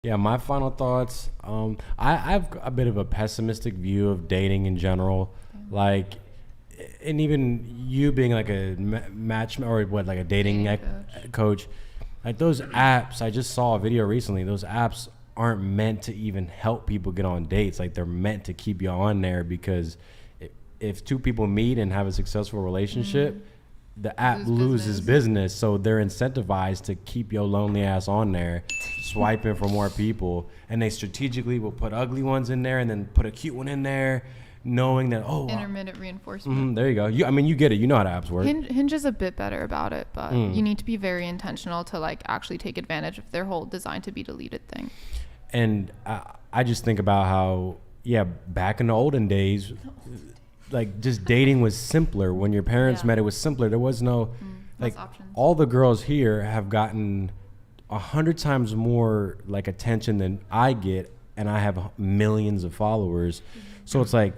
Yeah, my final thoughts. I've a bit of a pessimistic view of dating in general. Like, and even you being like a match or what, like a dating Dating coach. coach, like those apps. I just saw a video recently. Those apps aren't meant to even help people get on dates. Like they're meant to keep you on there because if two people meet and have a successful relationship, the app loses business. So they're incentivized to keep your lonely ass on there, swiping for more people. And they strategically will put ugly ones in there and then put a cute one in there, knowing that, Intermittent reinforcement. there you go. I mean, you get it. You know how the apps work. Hinge is a bit better about it, but you need to be very intentional to like actually take advantage of their whole design to be deleted thing. And I just think about how, yeah, back in the olden days, like just dating was simpler. When your parents met, it was simpler. There was no, like, options. all the girls here have gotten 100 times more like attention than I get, and I have millions of followers. So it's like,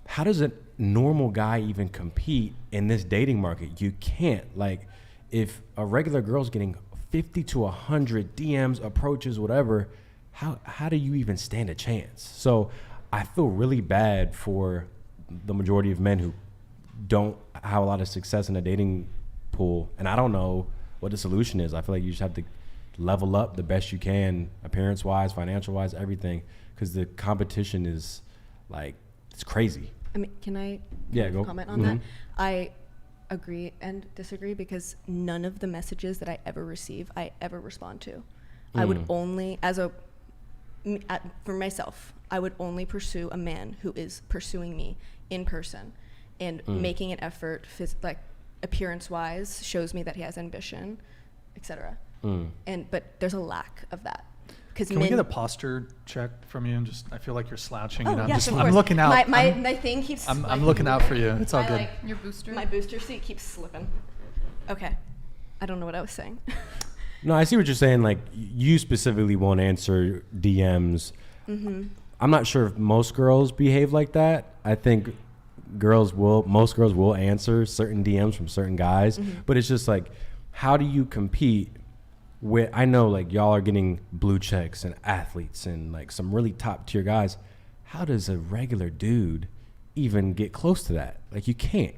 how does a normal guy even compete in this dating market? You can't. Like, if a regular girl's getting 50 to 100 DMs, approaches, whatever, how do you even stand a chance? So I feel really bad for the majority of men who don't have a lot of success in a dating pool. And I don't know what the solution is. I feel like you just have to level up the best you can, appearance wise, financial wise, everything, because the competition is like, it's crazy. I mean, can I go comment on that? I agree and disagree because none of the messages that I ever receive, I ever respond to. I would only, for myself, I would only pursue a man who is pursuing me in person and making an effort, like appearance-wise, shows me that he has ambition, etc. But there's a lack of that. Can we get a posture check from you? And just, I feel like you're slouching, Oh, and yes, of I'm course. looking out. My thing keeps. I'm looking out for you. It's all good. Your booster. My booster seat keeps slipping. Okay, I don't know what I was saying. No, I see what you're saying. Like, you specifically won't answer DMs. I'm not sure if most girls behave like that. I think most girls will answer certain DMs from certain guys, but it's just like, how do you compete with, I know like y'all are getting blue checks and athletes and like some really top tier guys. How does a regular dude even get close to that? Like, you can't.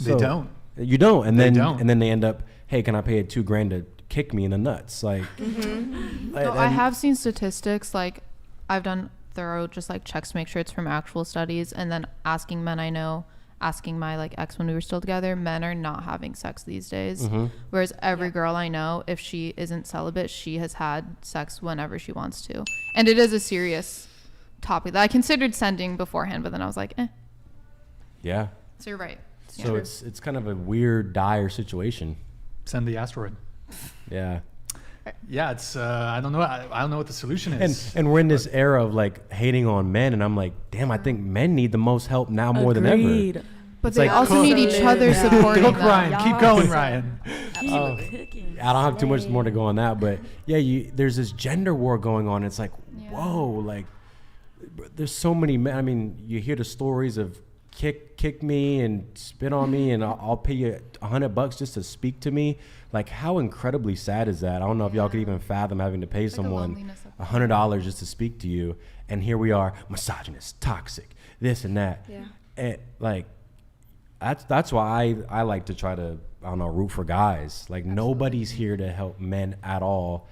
They don't. You don't. And They then don't. and then they end up, hey, can I pay $2,000 to kick me in the nuts? Like, No, I have seen statistics. Like, I've done thorough just like checks to make sure it's from actual studies, and then asking men I know, asking my like ex when we were still together, men are not having sex these days. Whereas every girl I know, if she isn't celibate, she has had sex whenever she wants to. And it is a serious topic that I considered sending beforehand, but then I was like, yeah. So you're right. So it's kind of a weird, dire situation. Send the asteroid. Yeah. Yeah, it's I don't know. I don't know what the solution is. And we're in this era of like hating on men, and I'm like, damn, I think men need the most help now more than ever. But It's they like, also need each other supporting Cook, them. Ryan. Keep going, Ryan. I don't have too much more to go on that, but yeah, there's this gender war going on. It's like, whoa, like there's so many men. I mean, you hear the stories of kick me and spit on me, and I'll pay you $100 just to speak to me. Like, how incredibly sad is that? I don't know if y'all could even fathom having to pay someone $100 just to speak to you, and here we are, misogynist, toxic, this and that. Yeah. And like, that's why I like to try to, I don't know, root for guys. Like, nobody's here to help men at all,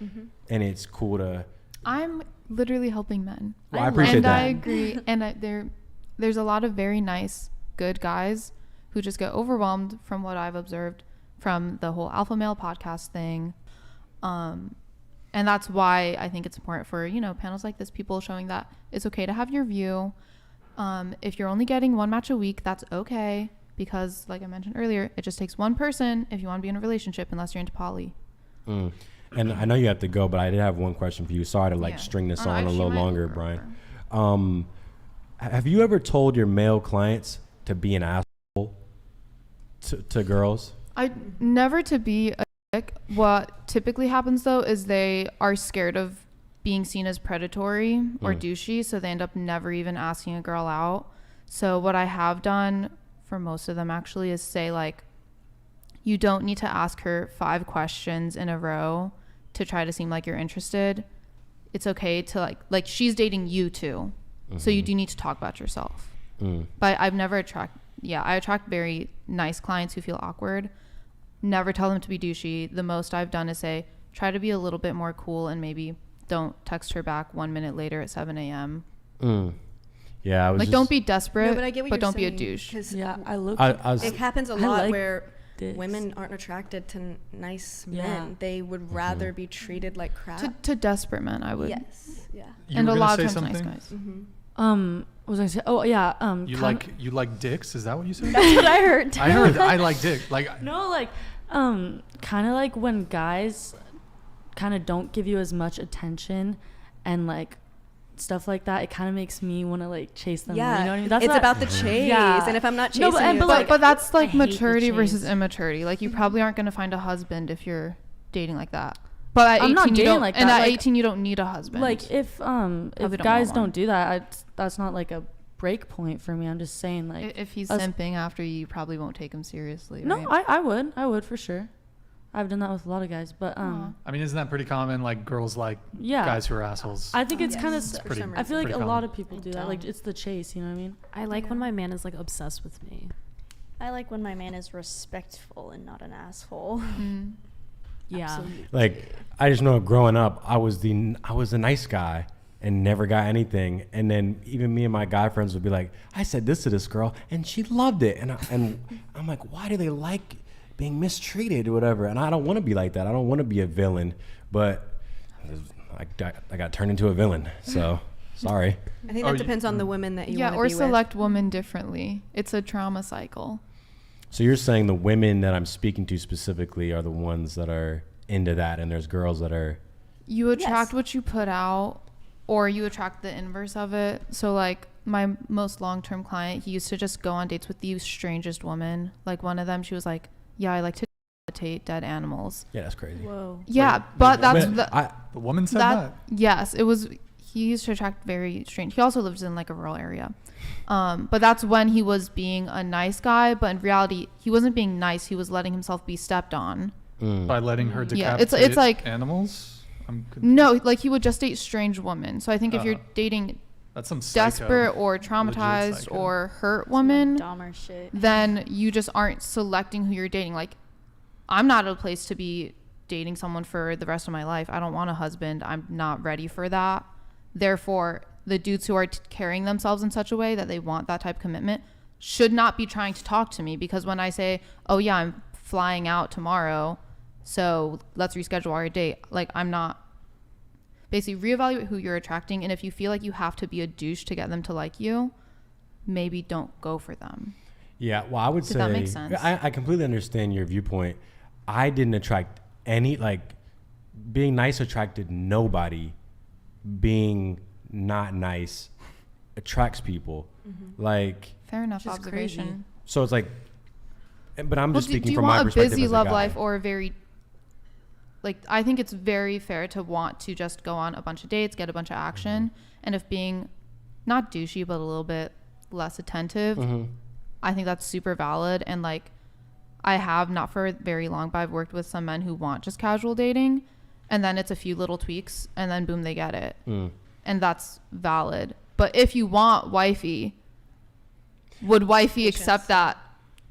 and it's cool to. I'm literally helping men. Well, I appreciate and that. I agree. And there's a lot of very nice, good guys who just get overwhelmed from what I've observed from the whole alpha male podcast thing. And that's why I think it's important for, panels like this, people showing that it's okay to have your view. If you're only getting one match a week, that's okay. Because like I mentioned earlier, it just takes one person if you want to be in a relationship, unless you're into poly. And I know you have to go, but I did have one question for you. Sorry to string this on a little longer, Brian. Have you ever told your male clients to be an asshole to girls? I never to be a dick. What typically happens though is they are scared of being seen as predatory or douchey, so they end up never even asking a girl out. So what I have done for most of them actually is say like, you don't need to ask her 5 questions in a row to try to seem like you're interested. it's okay to like she's dating you too. So you do need to talk about yourself. But I've never I attract very nice clients who feel awkward. Never tell them to be douchey. The most I've done is say, try to be a little bit more cool and maybe don't text her back 1 minute later at 7 a.m. Yeah, I was Like, don't be desperate, No, but I get what you're don't be a saying, douche. 'cause Yeah, I look. it happens a lot like where dicks. women aren't attracted to nice Yeah. men. They would rather be treated like crap. To desperate men, I would. Yes. Yeah. You And were a gonna lot say of times something? nice guys. What was I gonna say? Oh yeah. You like dicks? Is that what you said? That's what I heard. I heard I like dick. Like No, like, kind of like when guys kind of don't give you as much attention and like stuff like that. It kind of makes me want to like chase them. Yeah. You know what I mean? That's it's what- about the chase. Yeah. And if I'm not chasing No, but- and- you, but, it's like, like, But that's I like hate the maturity versus chase. immaturity. Like, you probably aren't going to find a husband if you're dating like that. But at I'm 18, not you dating don't, like and that, at like- 18, you don't need a husband. like if don't guys want one. don't do that, that's not like a break point for me. I'm just saying like if he's us- simping after you, probably won't take him seriously. no, right? I would for sure. I've done that with a lot of guys, but Aw. I mean, isn't that pretty common? Like girls like yeah, guys who are assholes. I think it's Yes, kind for of. pretty- some I feel like pretty a lot common. of people I do that. Like don't. it's the chase. You know what I mean? I like when Yeah. my man is like obsessed with me. I like when my man is respectful and not an asshole. Mm. Yeah. Absolutely. like I just know growing up, I was the nice guy and never got anything. And then even me and my guy friends would be like, I said this to this girl and she loved it. And I'm like, why do they like being mistreated or whatever? And I don't want to be like that. I don't want to be a villain. But I got turned into a villain. So sorry. I think Oh, that you- depends on the women that you Yeah, want to or be select women differently. It's a trauma cycle. So you're saying the women that I'm speaking to specifically are the ones that are into that, and there's girls that are. You attract Yes. what you put out, or you attract the inverse of it. So, like, my most long-term client, he used to just go on dates with the strangest woman. Like, one of them, she was like, yeah, I like to imitate dead animals. Yeah, that's crazy. Whoa. Yeah, Wait, but the that's woman- the, The woman said that. Yes, it was. He used to attract very strange. He also lives in like a rural area, but that's when he was being a nice guy. But in reality, he wasn't being nice. He was letting himself be stepped on. By letting her Yeah, decapitate it's like- animals. No, like he would just date strange women. So I think if you're dating That's some psycho. desperate or Legit traumatized psycho. or hurt Some, woman, like, Dahmer shit. then you just aren't selecting who you're dating. Like, I'm not at a place to be dating someone for the rest of my life. I don't want a husband. I'm not ready for that. Therefore, the dudes who are carrying themselves in such a way that they want that type of commitment should not be trying to talk to me, because when I say, oh yeah, I'm flying out tomorrow, so let's reschedule our date, like, I'm not. Basically, reevaluate who you're attracting, and if you feel like you have to be a douche to get them to like you, maybe don't go for them. Yeah, well, I would Does say that make sense? I completely understand your viewpoint. I didn't attract any, like, being nice attracted nobody. Being not nice attracts people. Like, Fair enough Which is crazy. observation. so it's like, but I'm Well, just do speaking you from my want a perspective busy as a love guy. life or a very, like, I think it's very fair to want to just go on a bunch of dates, get a bunch of action, and if being not douchey but a little bit less attentive, I think that's super valid. And like, I have, not for very long, but I've worked with some men who want just casual dating, and then it's a few little tweaks and then boom, they get it. And that's valid. But if you want wifey, would wifey accept that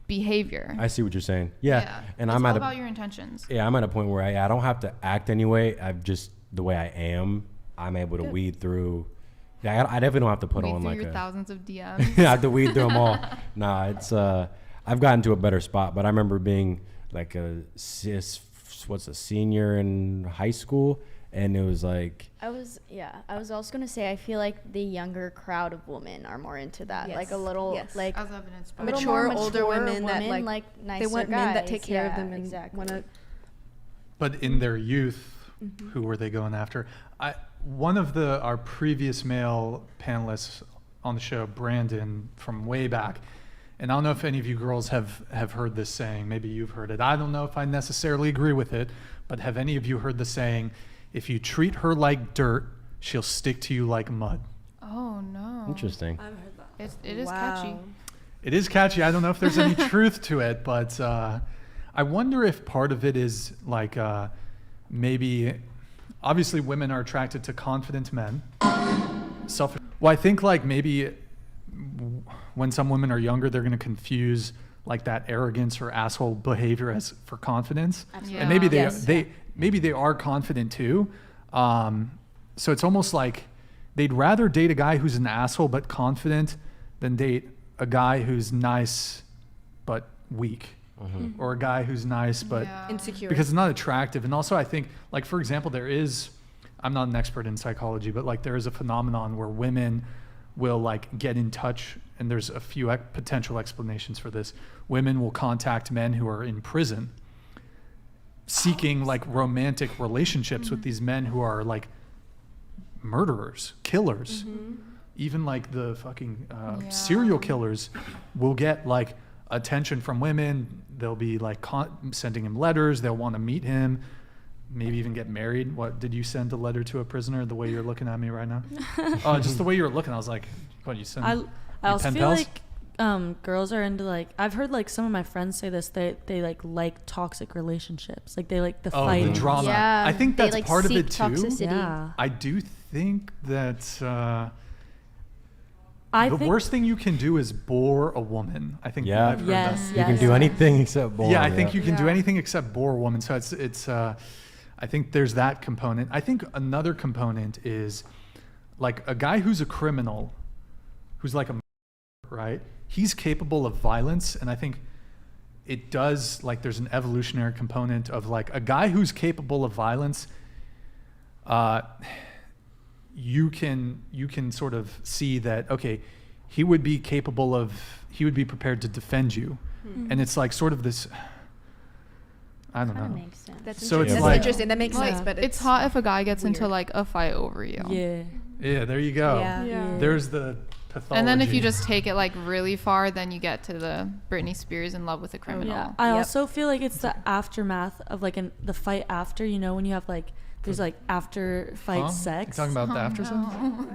behavior? I see what you're saying. Yeah, and it's I'm all at about your intentions. I'm at a point where I don't have to act anyway. I've just the way I am. I'm able to weed through. Yeah, I definitely don't have to put Read on through like your a. thousands of DMs. I have to weed through them all. Nah, it's I've gotten to a better spot, but I remember being like a senior in high school, and it was like I was also gonna say I feel like the younger crowd of women are more into that. Yes. like a little Yes. like As evidenced by a little Mature, more older mature women that, like, nicer they want men that guys. take care of Yeah, them and exactly. want to. But in their youth, who were they going after? One of our previous male panelists on the show, Brandon, from way back, and I don't know if any of you girls have heard this saying. Maybe you've heard it. I don't know if I necessarily agree with it, but have any of you heard the saying, if you treat her like dirt, she'll stick to you like mud? Oh no. interesting. It is catchy. It is catchy. I don't know if there's any truth to it, but I wonder if part of it is like maybe obviously women are attracted to confident men. Well, I think like maybe when some women are younger, they're going to confuse like that arrogance or asshole behavior as for confidence. Absolutely. And maybe Yes. maybe they are confident too. So it's almost like they'd rather date a guy who's an asshole but confident than date a guy who's nice but weak, or a guy who's nice but Yeah. Insecure. because it's not attractive. And also I think, like, for example, I'm not an expert in psychology, but like there is a phenomenon where women will like get in touch, and there's a few potential explanations for this. Women will contact men who are in prison seeking like romantic relationships with these men who are like murderers, killers. Even like the fucking serial killers will get like attention from women. They'll be like sending him letters. They'll want to meet him, maybe even get married. What did you send a letter to a prisoner? The way you're looking at me right now, just the way you were looking. I was like, what you send? I your also pen feel pals? like girls are into like, I've heard like some of my friends say this, they like toxic relationships, like they like the Oh, fighting. the drama. Yeah, I think they, that's like, part of seek it too. toxicity. Yeah, I do think that I the think worst thing you can do is bore a woman. I think Yeah. I've heard Yes, that. You can yes. do anything except bore. Yeah, I think you can do Yeah. anything except bore a woman. So it's I think there's that component. I think another component is like a guy who's a criminal, who's like a right? He's capable of violence, and I think it does, like, there's an evolutionary component of like a guy who's capable of violence. You can sort of see that, okay, he would be prepared to defend you. And it's like sort of this, I don't Kind of know. makes sense. That's So it's interesting. That's like- interesting. That makes Like, sense, but it's hot if a guy gets into weird. like a fight over you. yeah. Yeah, there you go. Yeah. Yeah. There's the pathology. And then if you just take it like really far, then you get to the Britney Spears in love with a criminal. Yeah, I Yep. also feel like it's the aftermath of like the fight after, you know, when you have like there's like after fight Huh? sex. You talking about the after sex?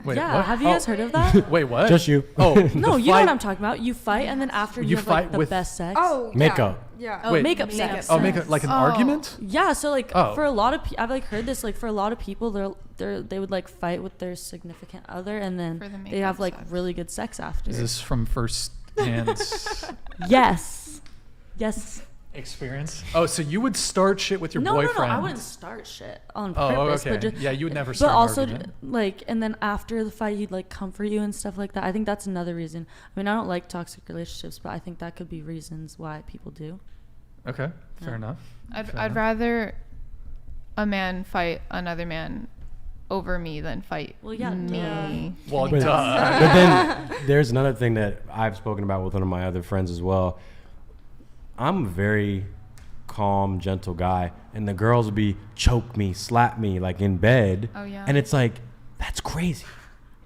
Wait, yeah, what? have you Oh, guys heard of that? Wait, what? Just you. Oh, No, the you know what fight- I'm talking about. You fight and then after You you have fight like the with- best sex. Oh, Makeup. Yeah. Oh, Wait. makeup Makeup sex. Oh, make it like an Oh. argument? Yeah, so like Oh. for a lot of I've like heard this, like for a lot of people they would like fight with their significant other and then For the they have makeup like sex. really good sex after. Is this from first hand Yes. Yes. experience? Oh, so you would start shit with your No, boyfriend? I wouldn't start shit on Oh, purpose. okay. But just, Yeah, you would never but start an also argument. like and then after the fight he'd like comfort you and stuff like that. I think that's another reason. I mean, I don't like toxic relationships, but I think that could be reasons why people do. Okay, fair Yeah. enough. I'd Fair enough. rather a man fight another man over me than fight Well, yeah, me. Well, But, duh. but then there's another thing that I've spoken about with one of my other friends as well. I'm a very calm, gentle guy, and the girls will be choke me, slap me like in bed. Oh, yeah. And it's like, that's crazy.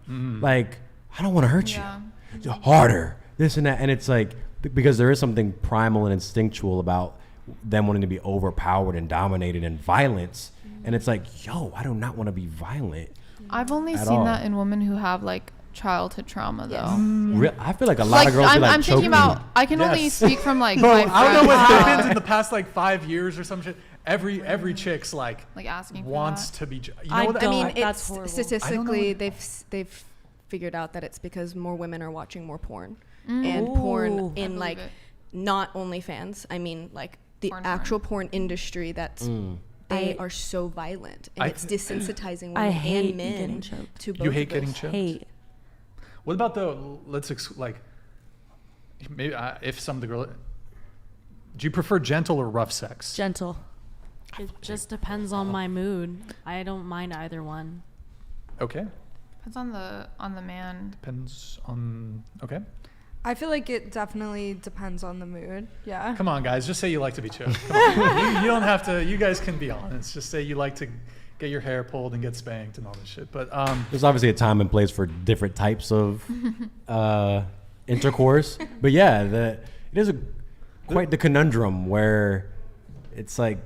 Mm. Like, I don't want to hurt Yeah. you. Harder, this and that. And it's like, because there is something primal and instinctual about them wanting to be overpowered and dominated and violence. And it's like, yo, I do not want to be violent. I've only At seen all. that in women who have like childhood trauma though. I feel like a lot Like of girls be like, I'm choke thinking me. about I can only Yes. speak from like Bro, my I don't know what friends. happens in the past like 5 years or some shit. Every chick's like Like asking for wants that. to be. You know I what? I mean, don't. That's it's horrible. statistically I don't they've figured out that it's because more women are watching more porn, Mm. and Ooh. porn I in believe like it. not OnlyFans. I mean, like the Porn. actual porn industry. That's they are so violent, and I it's th- desensitizing I women hate and men getting choked. to both. You hate of getting those. choked? Hate. What about the like maybe if some of the girl. Do you prefer gentle or rough sex? Gentle. It just depends on my mood. I don't mind either one. Okay, Depends on the man. depends on. Okay, I feel like it definitely depends on the mood. Yeah. come on, guys, just say you like to be choked. Come on. you don't have to. You guys can be honest. Just say you like to get your hair pulled and get spanked and all this shit. But There's obviously a time and place for different types of intercourse, but yeah, it is quite the conundrum where it's like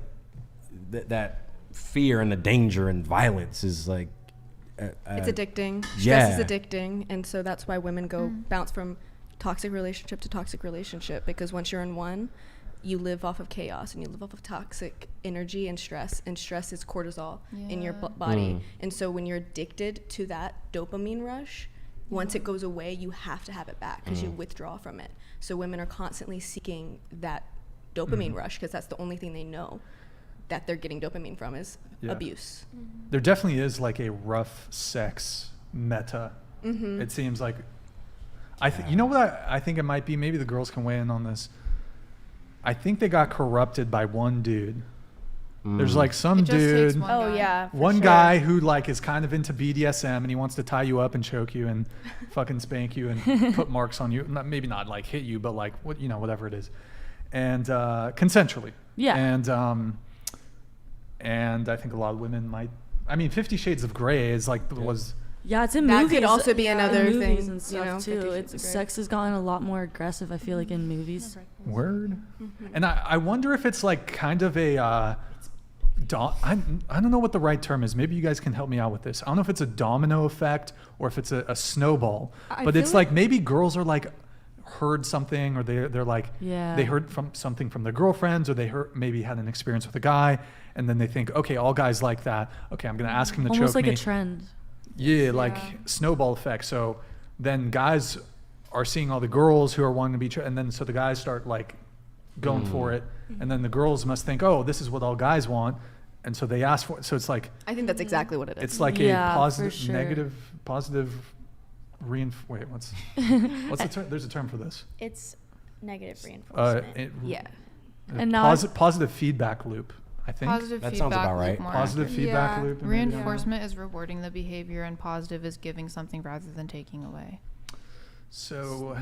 that fear and the danger and violence is like. It's addicting. Stress yeah. is addicting, and so that's why women go bounce from toxic relationship to toxic relationship, because once you're in one, you live off of chaos and you live off of toxic energy and stress is cortisol in your Yeah. body. And so when you're addicted to that dopamine rush, once it goes away, you have to have it back because you withdraw from it. So women are constantly seeking that dopamine rush because that's the only thing they know that they're getting dopamine from is Yeah. abuse. There definitely is like a rough sex meta. Mm-hmm. It seems like you know what I think it might be? Maybe the girls can weigh in on this. I think they got corrupted by one dude. There's like some It just takes dude, one Oh guy. yeah. for one sure. guy who like is kind of into BDSM and he wants to tie you up and choke you and fucking spank you and put marks on you. Maybe not like hit you, but like what whatever it is, and consensually. Yeah. And I think a lot of women might. I mean, 50 Shades of Grey is like was. Yeah, it's in That movies. could also be in another movies thing, and you stuff know, 50 too. Shades It's of Grey. sex has gotten a lot more aggressive. I feel like in movies. Word. And I wonder if it's like kind of a I don't know what the right term is. Maybe you guys can help me out with this. I don't know if it's a domino effect or if it's a snowball. I But feel it's like maybe girls are like heard something or they're like Yeah. they heard from something from their girlfriends or they maybe had an experience with a guy and then they think, okay, all guys like that. Okay, I'm gonna ask him to Almost choke like me. a trend. Yeah, like Yeah. snowball effect. So then guys are seeing all the girls who are wanting to be, and then so the guys start like going for it, and then the girls must think, oh, this is what all guys want, and so they ask for it. So it's like I think that's exactly what it is. it's like Yeah, a for positive, sure. negative, positive. Wait, what's the term? There's a term for this. It's negative reinforcement. yeah. And now Positive feedback loop. I think Positive That feedback sounds about loop right. more positive accurate. feedback Yeah. loop. and maybe- Reinforcement is rewarding the behavior, and positive is giving something rather than taking away. So,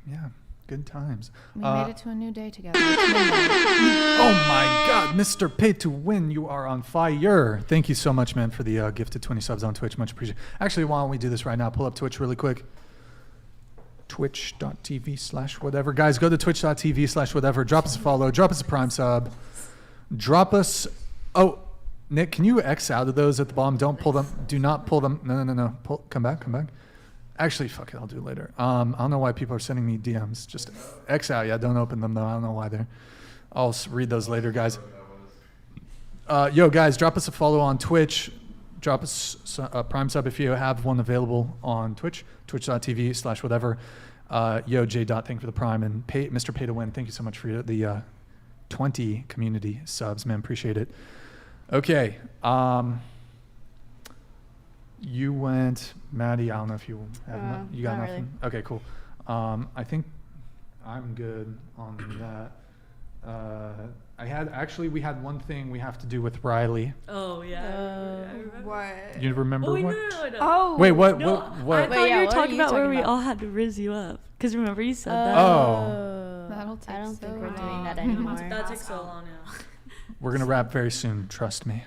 yeah, good times. We Uh, made it to a new day together. It's midnight. Oh my God, Mr. Pay to Win, you are on fire. Thank you so much, man, for the gifted 20 subs on Twitch. Much appreciated. Actually, why don't we do this right now? Pull up Twitch really quick. Twitch.tv/whatever. Guys, go to twitch.tv/whatever. Drop us a follow. Drop us a Prime sub. Drop us. Oh, Nick, can you X out of those at the bottom? Don't pull them. Do not pull them. No. Come back. Actually, fuck it. I'll do it later. I don't know why people are sending me DMs. Just X out. Yeah, don't open them though. I don't know why they're. I'll read those later, guys. Yo, guys, drop us a follow on Twitch. Drop us a Prime sub if you have one available on Twitch. Twitch.tv/whatever. Yo, J. Thank you for the Prime. And Mr. Pay to Win, thank you so much for the 20 community subs, man. Appreciate it. Okay. You went, Maddie. I don't know if you have you got not nothing. Okay, cool. I think I'm good on that. We had one thing we have to do with Riley. Oh yeah. I remember. What? You remember what? No. Oh. Wait, what? No, what? I What? thought yeah, you were what are talking you about where talking we about? all had to rizz you up. Because remember you said that. Oh. That'll take I don't so think we're doing long. that anymore. That takes so long now. We're gonna wrap very soon. Trust me.